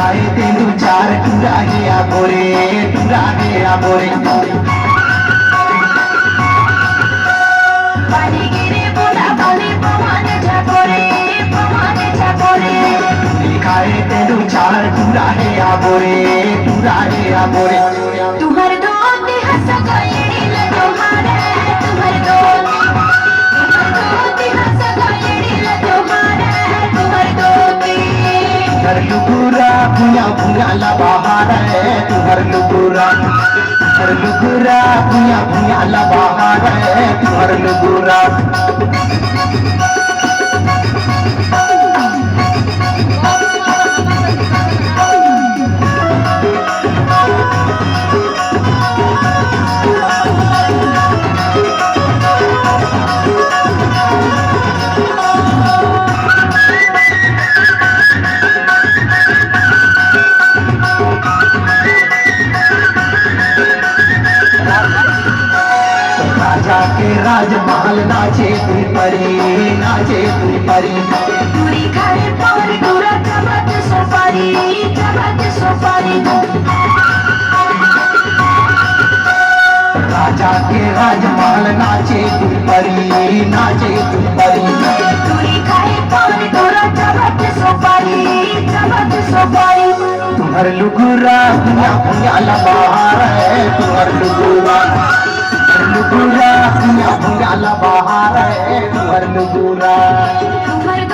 खाए तेलू चार टूरा गया गोरे टूरा गया गोरे पानी गिरे बोला बाली पवाने जागोरे खाए तेलू चार टूरा गया गोरे टूरा गया गोरे तुम्हारे दोती हंस गए तुम्हारे तुम्हारे दोती हंस गए तुम्हारे दोती हर लुगुरा भुया भुया ला बाहर है तू हर लुगुरा भुया भुया ला बाहर है तू हर लुगुरा के राजमहल नाचे तू परी पूरी खाए पर दूरा चमक सोपारी राजा के राजमहल नाचे तू परी पूरी खाए पर दूरा चमक सोपारी तुम्हार लुगुरा भुया भुया ला बाहर है तुम्हार लुगुरा भुया भुया ला बाहर है तुम्हार लुगुरा तुम्हारे